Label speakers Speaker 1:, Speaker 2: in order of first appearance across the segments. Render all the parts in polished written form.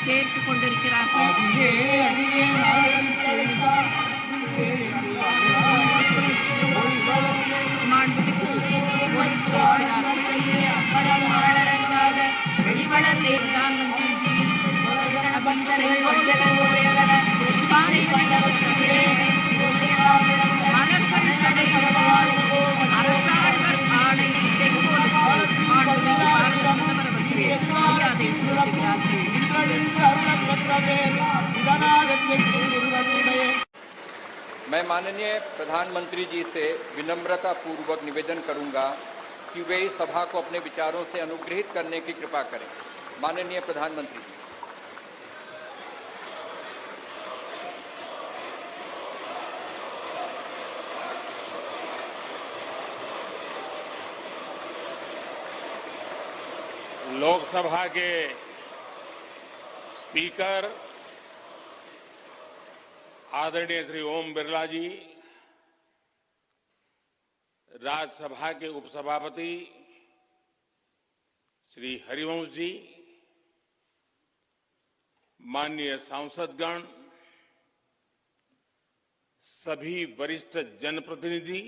Speaker 1: சேர்த்துக் கொண்டிருக்கிறார்கள். மாண்புமிகு மோடி சேர்க்கிறார்கள். பிரதானமந்திரி जी अभी सेंगोल மலர்கொடி சடைகளுடன் அரசாங்கர் ஆணை செங்கோல் மாண்புமிகு பாரத பிரதமர் அவர்கள் மரியாதை செலுத்துகிறார்கள்.
Speaker 2: मैं माननीय प्रधानमंत्री जी से विनम्रता पूर्वक निवेदन करूंगा कि वे इस सभा को अपने विचारों से अनुग्रहित करने की कृपा करें। माननीय प्रधानमंत्री जी।
Speaker 3: लोकसभा के स्पीकर आदरणीय श्री ओम बिरला जी, राज्यसभा के उपसभापति श्री हरिवंश जी, माननीय सांसदगण, सभी वरिष्ठ जनप्रतिनिधि,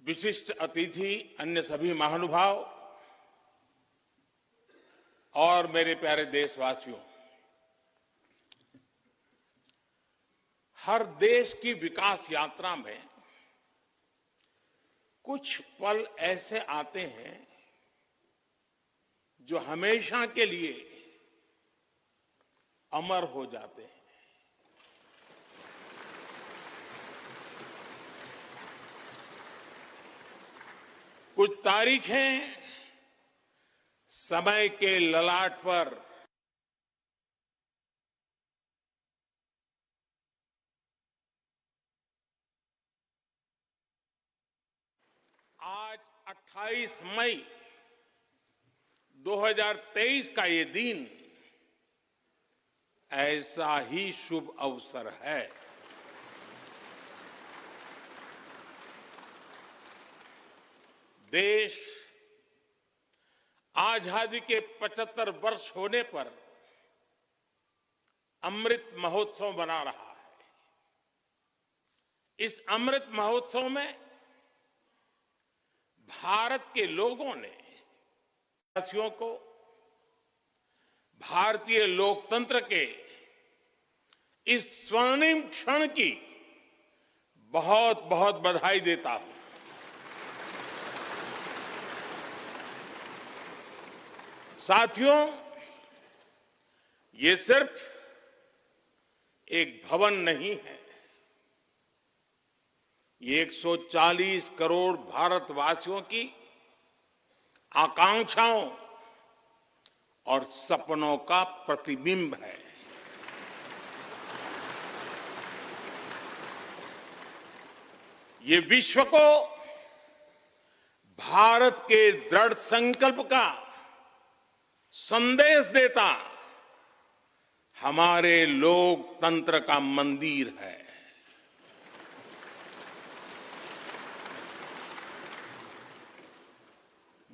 Speaker 3: विशिष्ट अतिथि, अन्य सभी महानुभाव और मेरे प्यारे देशवासियों, हर देश की विकास यात्रा में कुछ पल ऐसे आते हैं जो हमेशा के लिए अमर हो जाते हैं। कुछ तारीखें समय के ललाट पर आज 28 मई 2023 का ये दिन ऐसा ही शुभ अवसर है। देश आजादी के 75 वर्ष होने पर अमृत महोत्सव मना रहा है। इस अमृत महोत्सव में भारत के लोगों ने देशवासियों को भारतीय लोकतंत्र के इस स्वर्णिम क्षण की बहुत बहुत बधाई देता हूं। साथियों, ये सिर्फ एक भवन नहीं है, ये 140 करोड़ भारतवासियों की आकांक्षाओं और सपनों का प्रतिबिंब है। ये विश्व को भारत के दृढ़ संकल्प का संदेश देता हमारे लोकतंत्र का मंदिर है।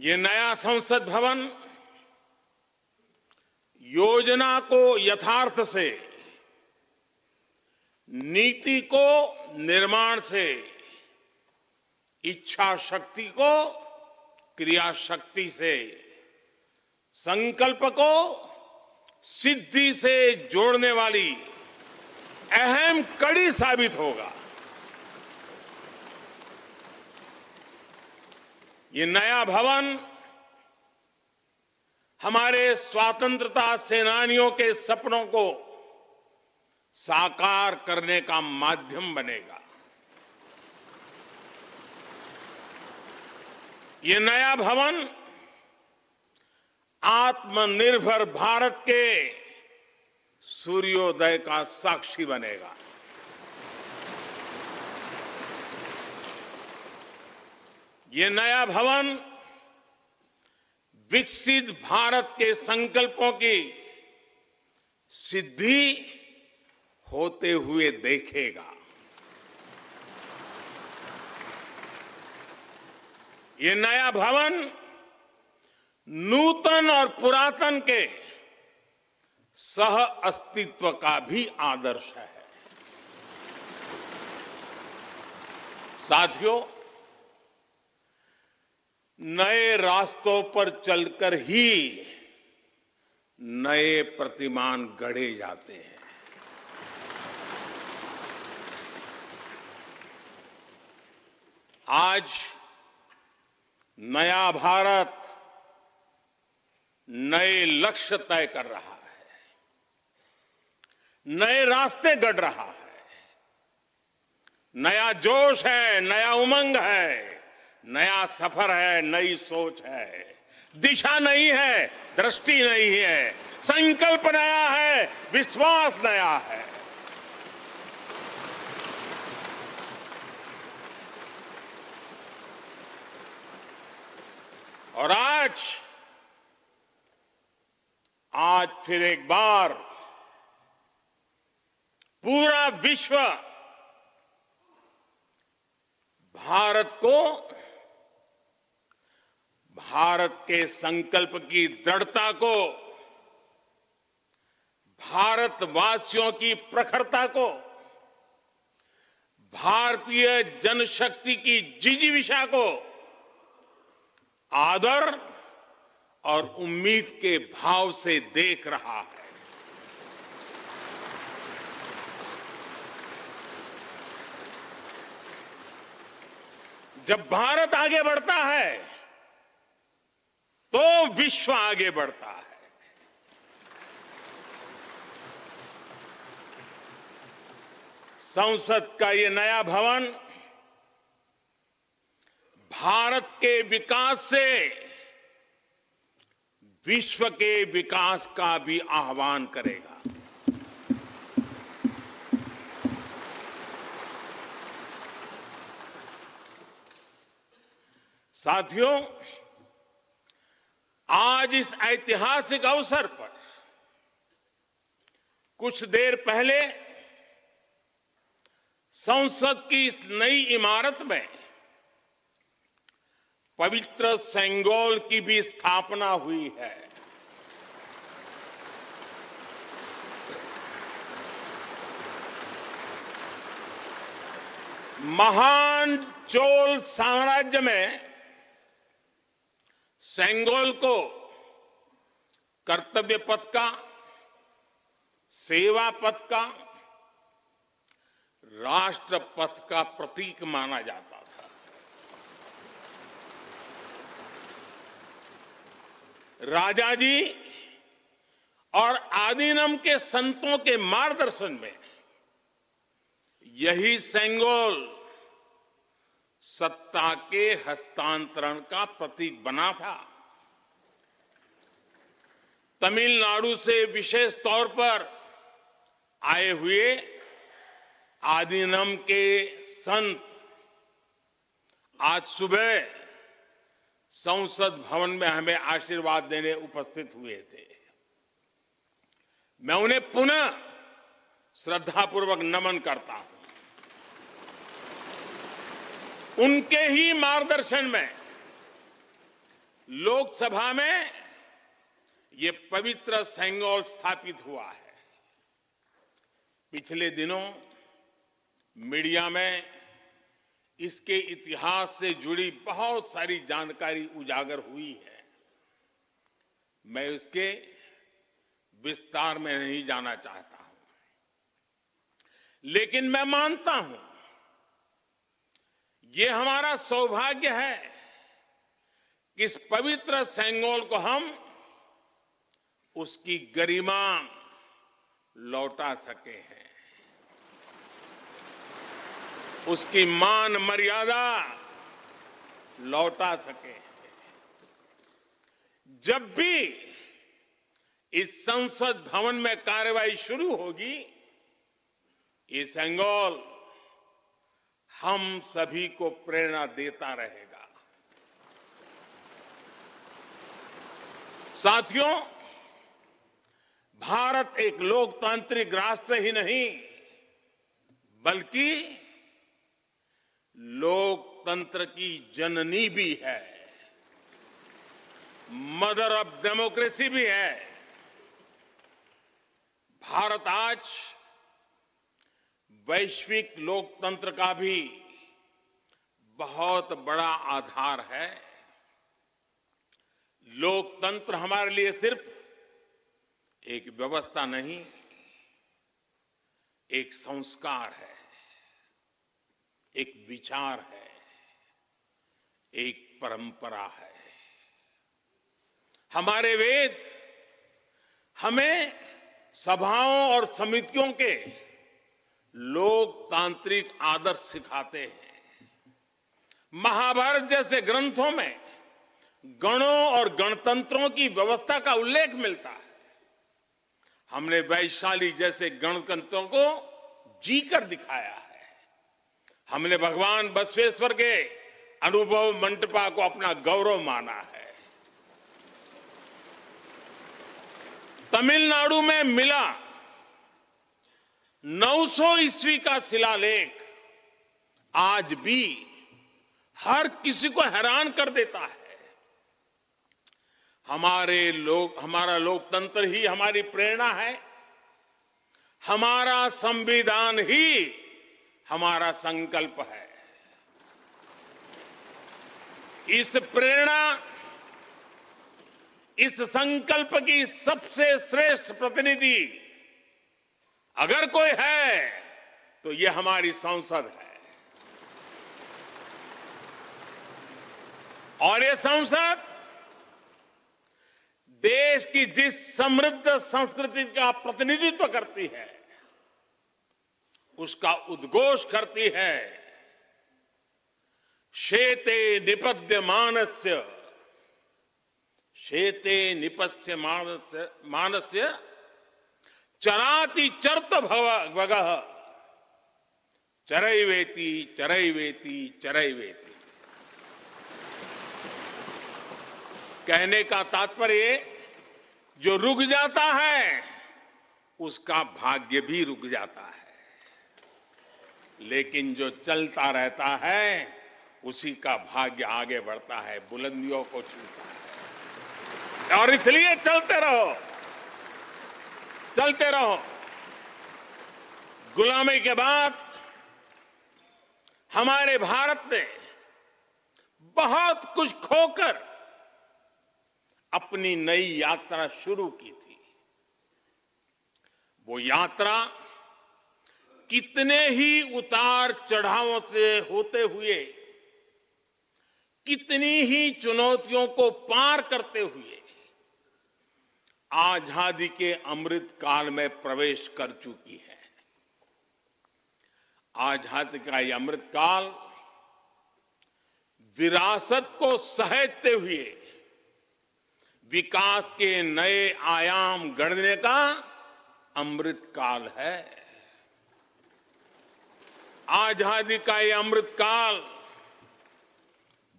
Speaker 3: ये नया संसद भवन योजना को यथार्थ से, नीति को निर्माण से, इच्छा शक्ति को क्रिया शक्ति से, संकल्प को सिद्धि से जोड़ने वाली अहम कड़ी साबित होगा। ये नया भवन हमारे स्वतंत्रता सेनानियों के सपनों को साकार करने का माध्यम बनेगा। ये नया भवन आत्मनिर्भर भारत के सूर्योदय का साक्षी बनेगा। ये नया भवन विकसित भारत के संकल्पों की सिद्धि होते हुए देखेगा। ये नया भवन नूतन और पुरातन के सह अस्तित्व का भी आदर्श है। साथियों, नए रास्तों पर चलकर ही नए प्रतिमान गढ़े जाते हैं। आज नया भारत नए लक्ष्य तय कर रहा है, नए रास्ते गढ़ रहा है। नया जोश है, नया उमंग है, नया सफर है, नई सोच है। दिशा नई है, दृष्टि नई है, संकल्प नया है, विश्वास नया है। और आज फिर एक बार पूरा विश्व भारत को, भारत के संकल्प की दृढ़ता को, भारतवासियों की प्रखरता को, भारतीय जनशक्ति की जिजीविषा को आदर और उम्मीद के भाव से देख रहा है। जब भारत आगे बढ़ता है तो विश्व आगे बढ़ता है। संसद का ये नया भवन भारत के विकास से विश्व के विकास का भी आह्वान करेगा। साथियों, आज इस ऐतिहासिक अवसर पर कुछ देर पहले संसद की इस नई इमारत में पवित्र सेंगोल की भी स्थापना हुई है। महान चोल साम्राज्य में सेंगोल को कर्तव्य पथ का, सेवा पथ का, राष्ट्र पथ का प्रतीक माना जाता था। राजा जी और आदीनम के संतों के मार्गदर्शन में यही सेंगोल सत्ता के हस्तांतरण का प्रतीक बना था। तमिलनाडु से विशेष तौर पर आए हुए आदीनम के संत आज सुबह संसद भवन में हमें आशीर्वाद देने उपस्थित हुए थे। मैं उन्हें पुनः श्रद्धापूर्वक नमन करता हूं। उनके ही मार्गदर्शन में लोकसभा में ये पवित्र सेंगोल स्थापित हुआ है। पिछले दिनों मीडिया में इसके इतिहास से जुड़ी बहुत सारी जानकारी उजागर हुई है। मैं इसके विस्तार में नहीं जाना चाहता हूं, लेकिन मैं मानता हूं ये हमारा सौभाग्य है कि इस पवित्र सेंगोल को हम उसकी गरिमा लौटा सके हैं, उसकी मान मर्यादा लौटा सके। जब भी इस संसद भवन में कार्यवाही शुरू होगी, ये सेंगोल हम सभी को प्रेरणा देता रहेगा। साथियों, भारत एक लोकतांत्रिक राष्ट्र ही नहीं बल्कि लोकतंत्र की जननी भी है। मदर ऑफ डेमोक्रेसी भी है। भारत आज वैश्विक लोकतंत्र का भी बहुत बड़ा आधार है। लोकतंत्र हमारे लिए सिर्फ एक व्यवस्था नहीं, एक संस्कार है, एक विचार है, एक परंपरा है। हमारे वेद हमें सभाओं और समितियों के लोकतांत्रिक आदर्श सिखाते हैं। महाभारत जैसे ग्रंथों में गणों और गणतंत्रों की व्यवस्था का उल्लेख मिलता है। हमने वैशाली जैसे गणतंत्रों को जीकर दिखाया है। हमने भगवान बसवेश्वर के अनुभव मंटपा को अपना गौरव माना है। तमिलनाडु में मिला 900 ईस्वी का शिलालेख आज भी हर किसी को हैरान कर देता है। हमारा लोकतंत्र ही हमारी प्रेरणा है। हमारा संविधान ही हमारा संकल्प है। इस प्रेरणा, इस संकल्प की सबसे श्रेष्ठ प्रतिनिधि अगर कोई है तो ये हमारी संसद है। और ये संसद देश की जिस समृद्ध संस्कृति का प्रतिनिधित्व करती है, उसका उद्घोष करती है। शेते निपद्यमानस्य, शेते निपस्य मानस्य चराति चर्त भगः चरैवेति चरैवेति चरैवेति। कहने का तात्पर्य, जो रुक जाता है उसका भाग्य भी रुक जाता है, लेकिन जो चलता रहता है उसी का भाग्य आगे बढ़ता है, बुलंदियों को छूता है। और इसलिए चलते रहो, चलते रहो। गुलामी के बाद हमारे भारत ने बहुत कुछ खोकर अपनी नई यात्रा शुरू की थी। वो यात्रा कितने ही उतार चढ़ावों से होते हुए, कितनी ही चुनौतियों को पार करते हुए आजादी के अमृत काल में प्रवेश कर चुकी है। आजादी का ये अमृत काल विरासत को सहेजते हुए विकास के नए आयाम गढ़ने का अमृत काल है। आजादी का ये अमृत काल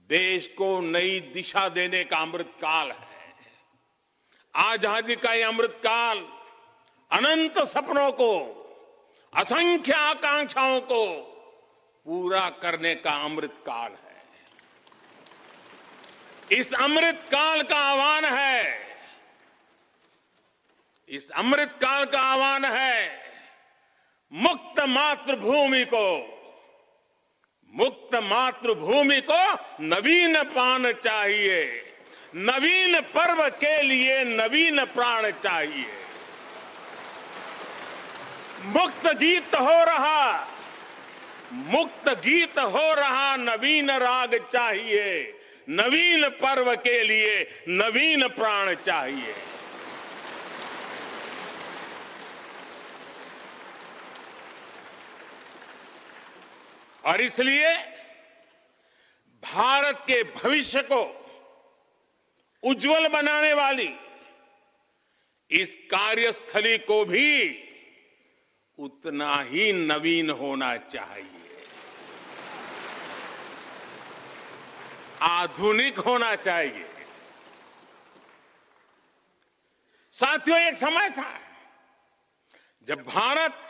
Speaker 3: देश को नई दिशा देने का अमृत काल है। आजादी का ये अमृत काल अनंत सपनों को, असंख्य आकांक्षाओं को पूरा करने का अमृत काल है। इस अमृत काल का आह्वान है, इस अमृत काल का आह्वान है मुक्त मातृभूमि को, मुक्त मातृभूमि को नवीन पान चाहिए, नवीन पर्व के लिए नवीन प्राण चाहिए। मुक्त गीत हो रहा, मुक्त गीत हो रहा नवीन राग चाहिए, नवीन पर्व के लिए नवीन प्राण चाहिए। और इसलिए भारत के भविष्य को उज्जवल बनाने वाली इस कार्यस्थली को भी उतना ही नवीन होना चाहिए, आधुनिक होना चाहिए। साथियों, एक समय था जब भारत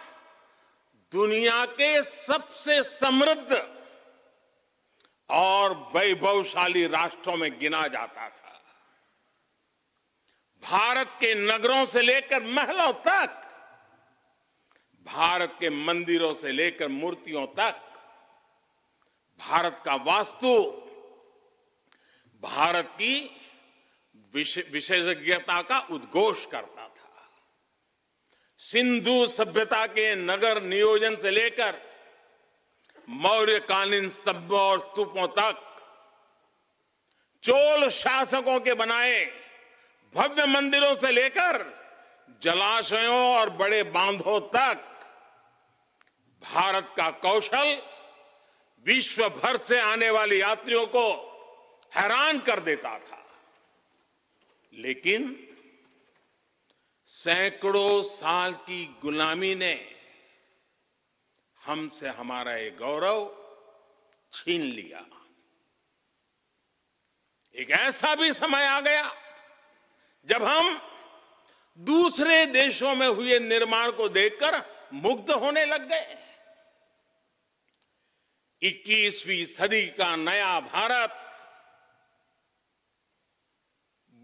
Speaker 3: दुनिया के सबसे समृद्ध और वैभवशाली राष्ट्रों में गिना जाता था। भारत के नगरों से लेकर महलों तक, भारत के मंदिरों से लेकर मूर्तियों तक, भारत का वास्तु, भारत की विशेषज्ञता का उद्घोष करता था। सिंधु सभ्यता के नगर नियोजन से लेकर मौर्यकालीन स्तंभों और स्तूपों तक, चोल शासकों के बनाए भव्य मंदिरों से लेकर जलाशयों और बड़े बांधों तक, भारत का कौशल विश्व भर से आने वाले यात्रियों को हैरान कर देता था। लेकिन सैकड़ों साल की गुलामी ने हमसे हमारा ये गौरव छीन लिया। एक ऐसा भी समय आ गया जब हम दूसरे देशों में हुए निर्माण को देखकर मुग्ध होने लग गए। 21वीं सदी का नया भारत,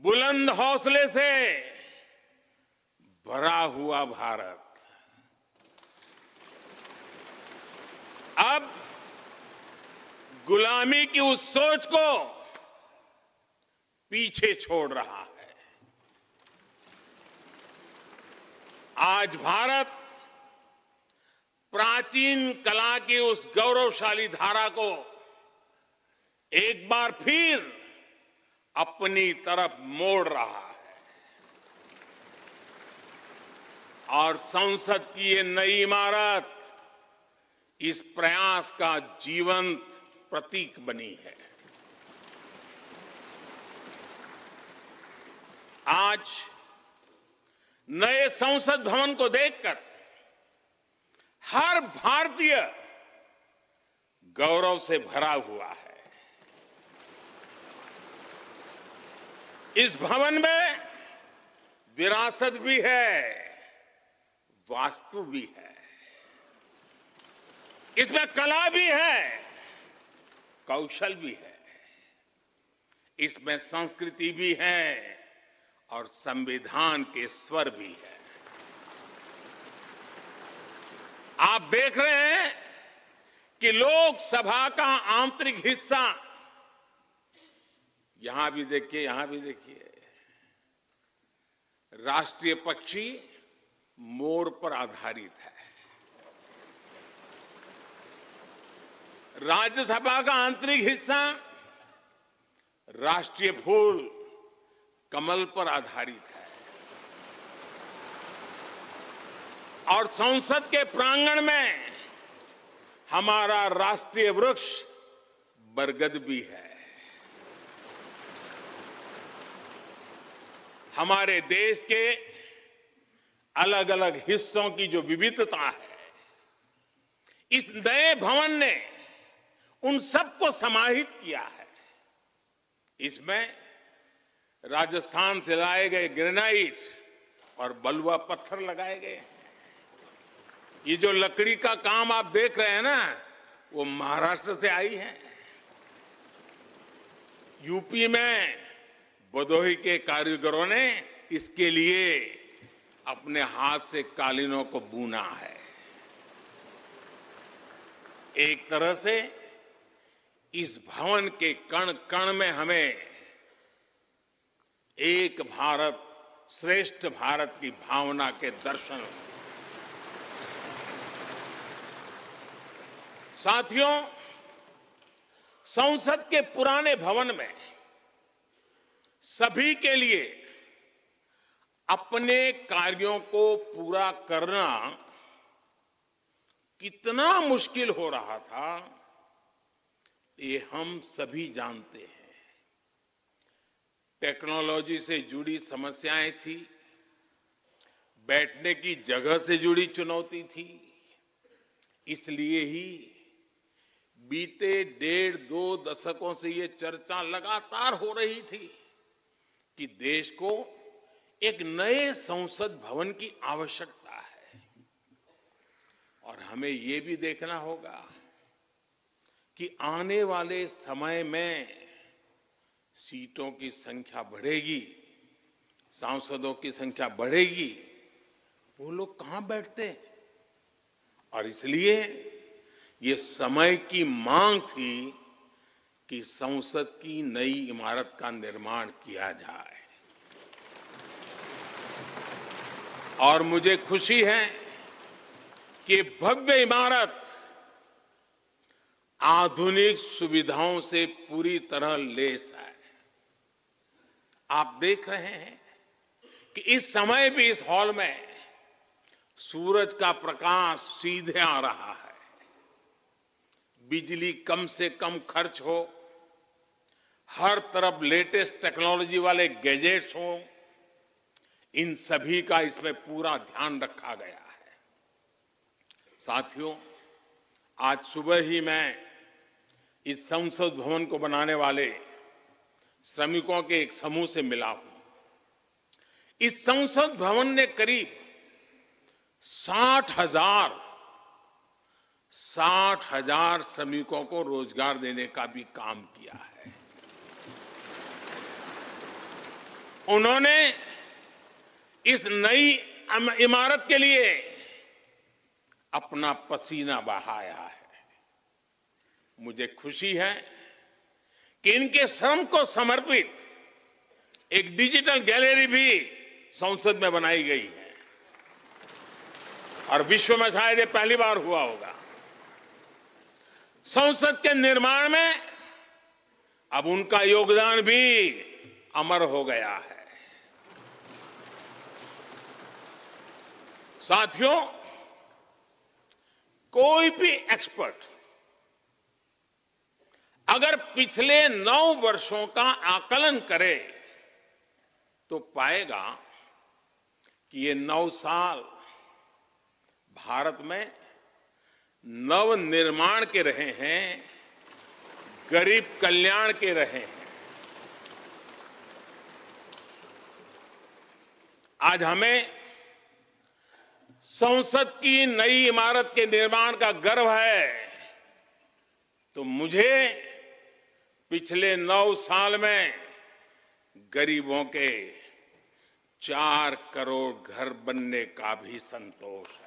Speaker 3: बुलंद हौसले से भरा हुआ भारत, अब गुलामी की उस सोच को पीछे छोड़ रहा है। आज भारत प्राचीन कला की उस गौरवशाली धारा को एक बार फिर अपनी तरफ मोड़ रहा है और संसद की ये नई इमारत इस प्रयास का जीवंत प्रतीक बनी है। आज नए संसद भवन को देखकर हर भारतीय गौरव से भरा हुआ है। इस भवन में विरासत भी है, वास्तु भी है, इसमें कला भी है, कौशल भी है, इसमें संस्कृति भी है और संविधान के स्वर भी है। आप देख रहे हैं कि लोकसभा का आंतरिक हिस्सा, यहां भी देखिए, यहां भी देखिए, राष्ट्रीय पक्षी मोर पर आधारित है। राज्यसभा का आंतरिक हिस्सा राष्ट्रीय फूल कमल पर आधारित है और संसद के प्रांगण में हमारा राष्ट्रीय वृक्ष बरगद भी है। हमारे देश के अलग अलग हिस्सों की जो विविधता है, इस नए भवन ने उन सबको समाहित किया है। इसमें राजस्थान से लाए गए ग्रेनाइट और बलुआ पत्थर लगाए गए हैं। ये जो लकड़ी का काम आप देख रहे हैं ना, वो महाराष्ट्र से आई है। यूपी में भदोही के कारीगरों ने इसके लिए अपने हाथ से कालीनों को बुना है। एक तरह से इस भवन के कण कण में हमें एक भारत श्रेष्ठ भारत की भावना के दर्शन। साथियों, संसद के पुराने भवन में सभी के लिए अपने कार्यों को पूरा करना कितना मुश्किल हो रहा था, ये हम सभी जानते हैं। टेक्नोलॉजी से जुड़ी समस्याएं थी, बैठने की जगह से जुड़ी चुनौती थी। इसलिए ही बीते 1.5-2 दशकों से ये चर्चा लगातार हो रही थी कि देश को एक नए संसद भवन की आवश्यकता है। और हमें ये भी देखना होगा कि आने वाले समय में सीटों की संख्या बढ़ेगी सांसदों की संख्या बढ़ेगी, वो लोग कहां बैठते हैं? और इसलिए ये समय की मांग थी कि संसद की नई इमारत का निर्माण किया जाए। और मुझे खुशी है कि भव्य इमारत आधुनिक सुविधाओं से पूरी तरह लैस है। आप देख रहे हैं कि इस समय भी इस हॉल में सूरज का प्रकाश सीधे आ रहा है। बिजली कम से कम खर्च हो, हर तरफ लेटेस्ट टेक्नोलॉजी वाले गैजेट्स हों, इन सभी का इसमें पूरा ध्यान रखा गया है। साथियों, आज सुबह ही मैं इस संसद भवन को बनाने वाले श्रमिकों के एक समूह से मिला हूं। इस संसद भवन ने करीब 60,000 श्रमिकों को रोजगार देने का भी काम किया है। उन्होंने इस नई इमारत के लिए अपना पसीना बहाया है। मुझे खुशी है कि इनके श्रम को समर्पित एक डिजिटल गैलरी भी संसद में बनाई गई है और विश्व में शायद ये पहली बार हुआ होगा। संसद के निर्माण में अब उनका योगदान भी अमर हो गया है। साथियों, कोई भी एक्सपर्ट अगर पिछले 9 वर्षों का आकलन करे तो पाएगा कि ये 9 साल भारत में नव निर्माण के रहे हैं, गरीब कल्याण के रहे हैं। आज हमें संसद की नई इमारत के निर्माण का गर्व है, तो मुझे पिछले 9 साल में गरीबों के 4 करोड़ घर बनने का भी संतोष है।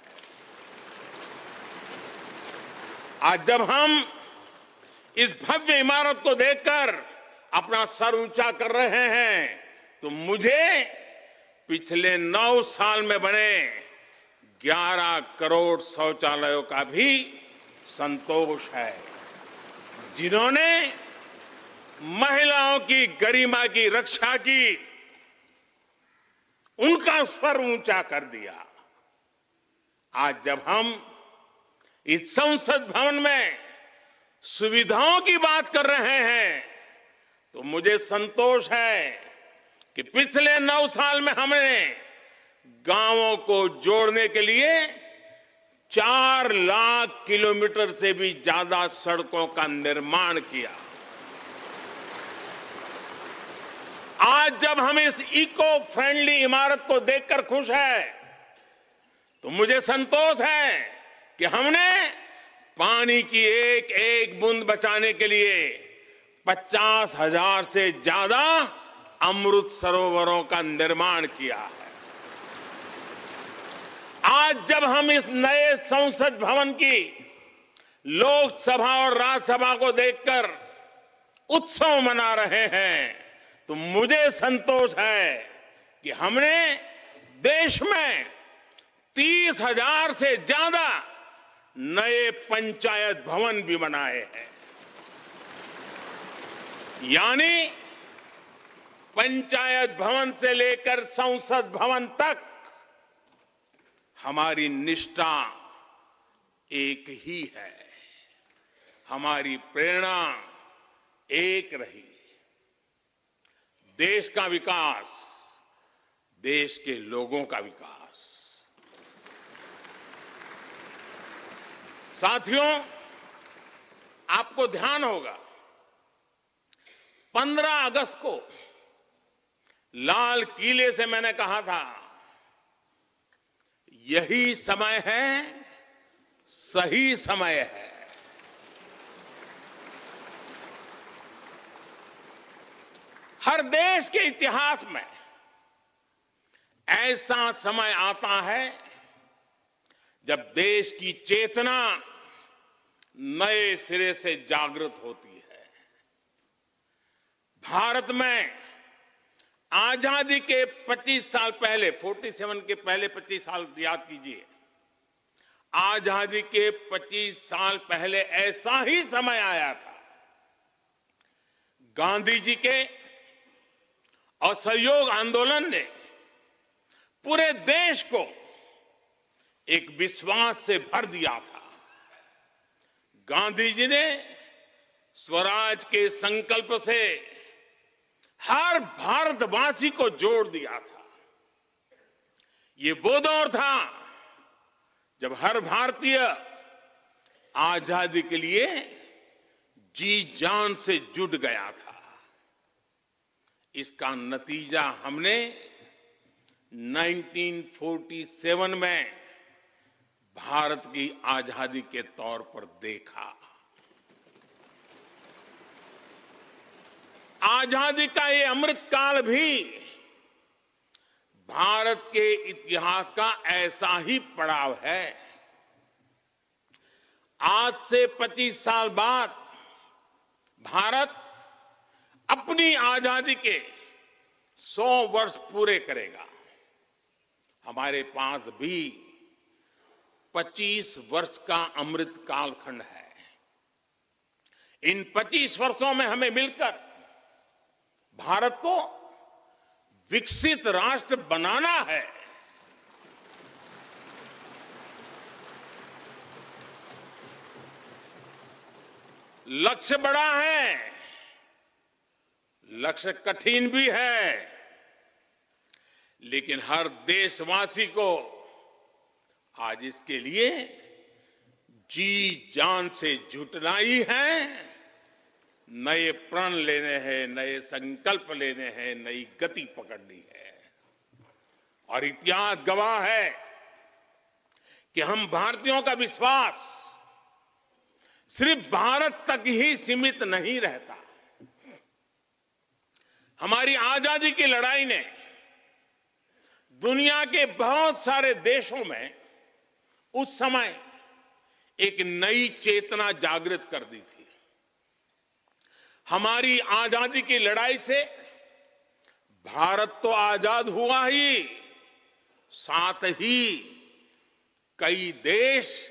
Speaker 3: आज जब हम इस भव्य इमारत को देखकर अपना सर ऊंचा कर रहे हैं, तो मुझे पिछले 9 साल में बने 11 करोड़ शौचालयों का भी संतोष है, जिन्होंने महिलाओं की गरिमा की रक्षा की, उनका सर ऊंचा कर दिया। आज जब हम इस संसद भवन में सुविधाओं की बात कर रहे हैं, तो मुझे संतोष है कि पिछले 9 साल में हमने गांवों को जोड़ने के लिए 4 लाख किलोमीटर से भी ज्यादा सड़कों का निर्माण किया। आज जब हम इस इको फ्रेंडली इमारत को देखकर खुश हैं, तो मुझे संतोष है कि हमने पानी की एक एक बूंद बचाने के लिए 50,000 से ज्यादा अमृत सरोवरों का निर्माण किया है। आज जब हम इस नए संसद भवन की लोकसभा और राज्यसभा को देखकर उत्सव मना रहे हैं, तो मुझे संतोष है कि हमने देश में 30,000 से ज्यादा नए पंचायत भवन भी बनाए हैं। यानी पंचायत भवन से लेकर संसद भवन तक हमारी निष्ठा एक ही है, हमारी प्रेरणा एक रही। देश का विकास, देश के लोगों का विकास। साथियों, आपको ध्यान होगा 15 अगस्त को लाल किले से मैंने कहा था, यही समय है, सही समय है। हर देश के इतिहास में ऐसा समय आता है जब देश की चेतना नए सिरे से जागृत होती है। भारत में आजादी के 25 साल पहले, 47 के पहले 25 साल याद कीजिए, आजादी के 25 साल पहले ऐसा ही समय आया था। गांधी जी के असहयोग आंदोलन ने पूरे देश को एक विश्वास से भर दिया था। गांधी जी ने स्वराज के संकल्प से हर भारतवासी को जोड़ दिया था। ये वो दौर था जब हर भारतीय आजादी के लिए जी जान से जुट गया था। इसका नतीजा हमने 1947 में भारत की आजादी के तौर पर देखा। आजादी का ये अमृतकाल भी भारत के इतिहास का ऐसा ही पड़ाव है। आज से 25 साल बाद भारत अपनी आजादी के 100 वर्ष पूरे करेगा। हमारे पास भी 25 वर्ष का अमृत कालखंड है। इन 25 वर्षों में हमें मिलकर भारत को विकसित राष्ट्र बनाना है। लक्ष्य बड़ा है, लक्ष्य कठिन भी है, लेकिन हर देशवासी को आज इसके लिए जी जान से जुटना ही है। नए प्रण लेने हैं, नए संकल्प लेने हैं, नई गति पकड़नी है। और इतिहास गवाह है कि हम भारतीयों का विश्वास सिर्फ भारत तक ही सीमित नहीं रहता। हमारी आजादी की लड़ाई ने दुनिया के बहुत सारे देशों में उस समय एक नई चेतना जागृत कर दी थी। हमारी आजादी की लड़ाई से भारत तो आजाद हुआ ही, साथ ही कई देश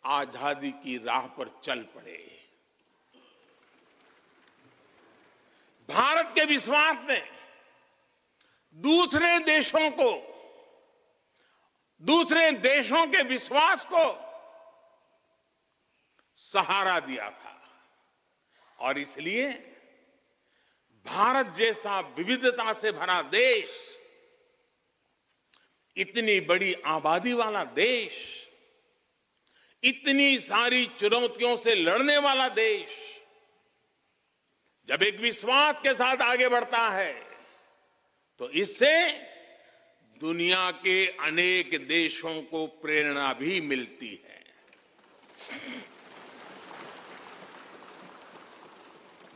Speaker 3: आजादी की राह पर चल पड़े। भारत के विश्वास ने दूसरे देशों के विश्वास को सहारा दिया था। और इसलिए भारत जैसा विविधता से भरा देश, इतनी बड़ी आबादी वाला देश, इतनी सारी चुनौतियों से लड़ने वाला देश जब एक विश्वास के साथ आगे बढ़ता है तो इससे दुनिया के अनेक देशों को प्रेरणा भी मिलती है।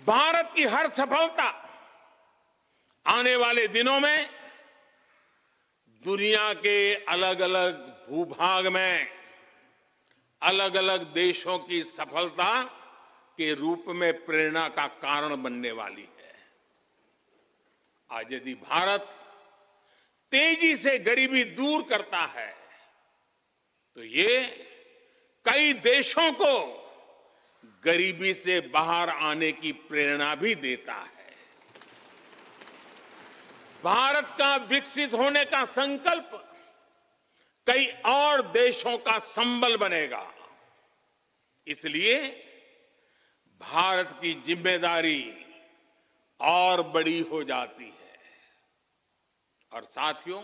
Speaker 3: भारत की हर सफलता आने वाले दिनों में दुनिया के अलग अलग भूभाग में अलग अलग देशों की सफलता के रूप में प्रेरणा का कारण बनने वाली है। आज यदि भारत तेजी से गरीबी दूर करता है तो ये कई देशों को गरीबी से बाहर आने की प्रेरणा भी देता है। भारत का विकसित होने का संकल्प कई और देशों का संबल बनेगा। इसलिए भारत की जिम्मेदारी और बड़ी हो जाती है। और साथियों,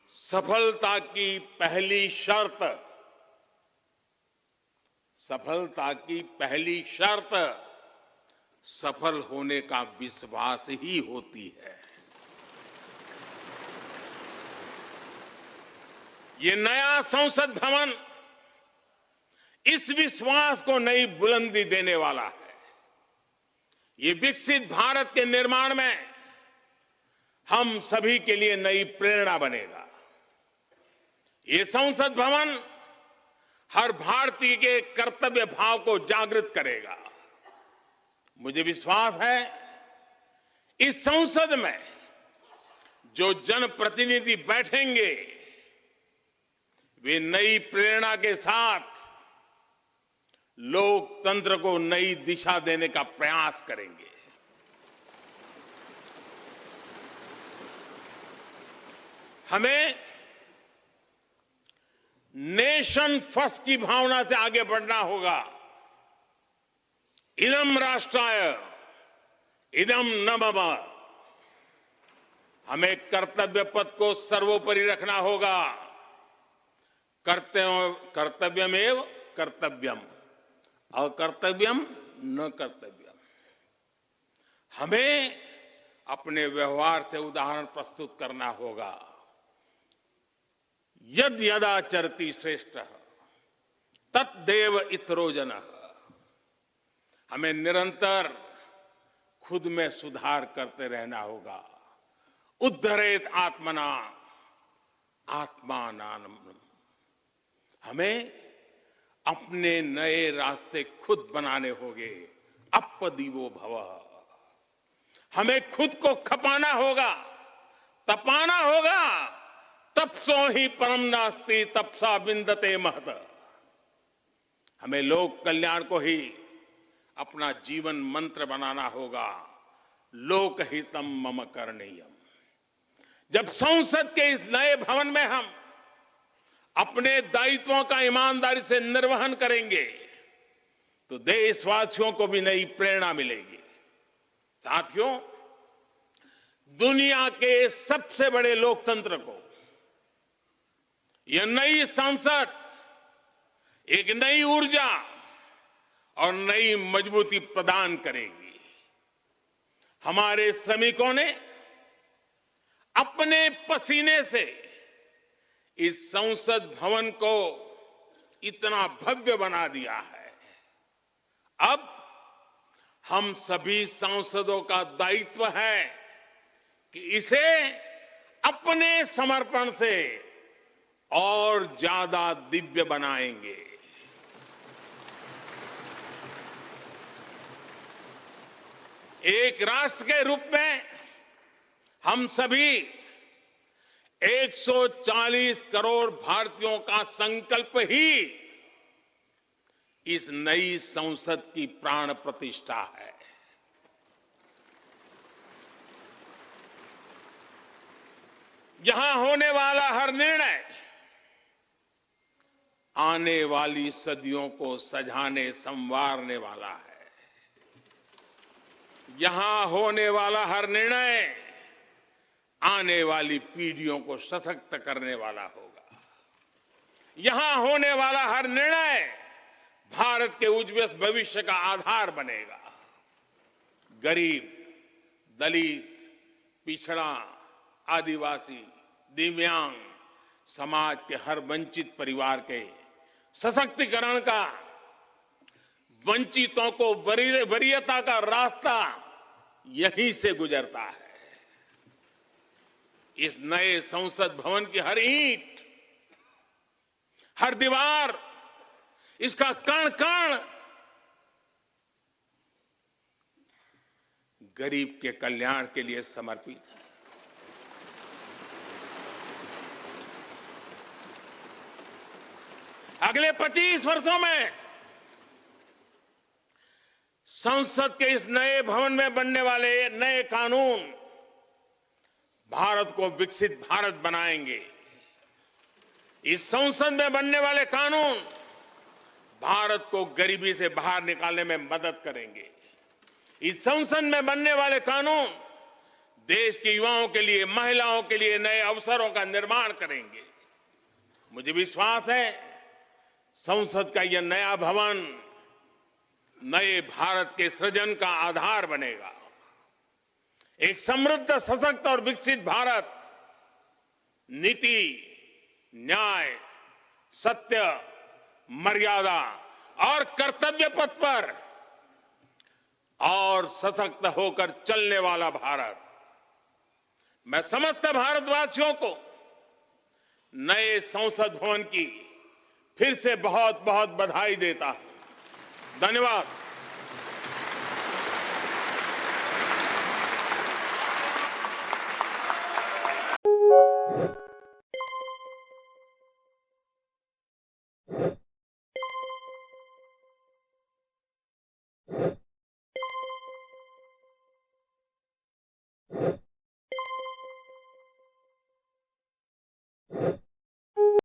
Speaker 3: सफलता की पहली शर्त सफल होने का विश्वास ही होती है। ये नया संसद भवन इस विश्वास को नई बुलंदी देने वाला है। ये विकसित भारत के निर्माण में हम सभी के लिए नई प्रेरणा बनेगा। ये संसद भवन हर भारतीय के कर्तव्य भाव को जागृत करेगा। मुझे विश्वास है इस संसद में जो जनप्रतिनिधि बैठेंगे वे नई प्रेरणा के साथ लोकतंत्र को नई दिशा देने का प्रयास करेंगे। हमें नेशन फर्स्ट की भावना से आगे बढ़ना होगा। इदम राष्ट्राय इदम न मम। हमें कर्तव्य पथ को सर्वोपरि रखना होगा। कर्तव्यमेव कर्तव्यम अकर्तव्यम न कर्तव्यम। हमें अपने व्यवहार से उदाहरण प्रस्तुत करना होगा। यद यदाचरति श्रेष्ठः तद्देव इतरो जनः। हमें निरंतर खुद में सुधार करते रहना होगा। उद्धरेत आत्मना आत्मानाम्। हमें अपने नए रास्ते खुद बनाने होंगे। अपदीवो भवः। हमें खुद को खपाना होगा, तपाना होगा। तपसो ही परम नास्ति तपसा विंदते महत। हमें लोक कल्याण को ही अपना जीवन मंत्र बनाना होगा। लोकहितम मम करणीयम। जब संसद के इस नए भवन में हम अपने दायित्वों का ईमानदारी से निर्वहन करेंगे तो देशवासियों को भी नई प्रेरणा मिलेगी। साथियों, दुनिया के सबसे बड़े लोकतंत्र को यह नई संसद एक नई ऊर्जा और नई मजबूती प्रदान करेगी। हमारे श्रमिकों ने अपने पसीने से इस संसद भवन को इतना भव्य बना दिया है। अब हम सभी सांसदों का दायित्व है कि इसे अपने समर्पण से और ज्यादा दिव्य बनाएंगे। एक राष्ट्र के रूप में हम सभी 140 करोड़ भारतीयों का संकल्प ही इस नई संसद की प्राण प्रतिष्ठा है। यहां होने वाला हर निर्णय आने वाली सदियों को सजाने संवारने वाला है। यहां होने वाला हर निर्णय आने वाली पीढ़ियों को सशक्त करने वाला होगा। यहां होने वाला हर निर्णय भारत के उज्ज्वल भविष्य का आधार बनेगा। गरीब, दलित, पिछड़ा, आदिवासी, दिव्यांग समाज के हर वंचित परिवार के सशक्तिकरण का, वंचितों को वरीयता का रास्ता यहीं से गुजरता है। इस नए संसद भवन की हर ईंट, हर दीवार, इसका कण कण गरीब के कल्याण के लिए समर्पित है। अगले 25 वर्षों में संसद के इस नए भवन में बनने वाले नए कानून भारत को विकसित भारत बनाएंगे। इस संसद में बनने वाले कानून भारत को गरीबी से बाहर निकालने में मदद करेंगे। इस संसद में बनने वाले कानून देश के युवाओं के लिए, महिलाओं के लिए नए अवसरों का निर्माण करेंगे। मुझे विश्वास है संसद का यह नया भवन नए भारत के सृजन का आधार बनेगा। एक समृद्ध, सशक्त और विकसित भारत नीति, न्याय, सत्य, मर्यादा और कर्तव्य पथ पर और सशक्त होकर चलने वाला भारत। मैं समस्त भारतवासियों को नए संसद भवन की फिर से बहुत बहुत बधाई देता हूं। धन्यवाद।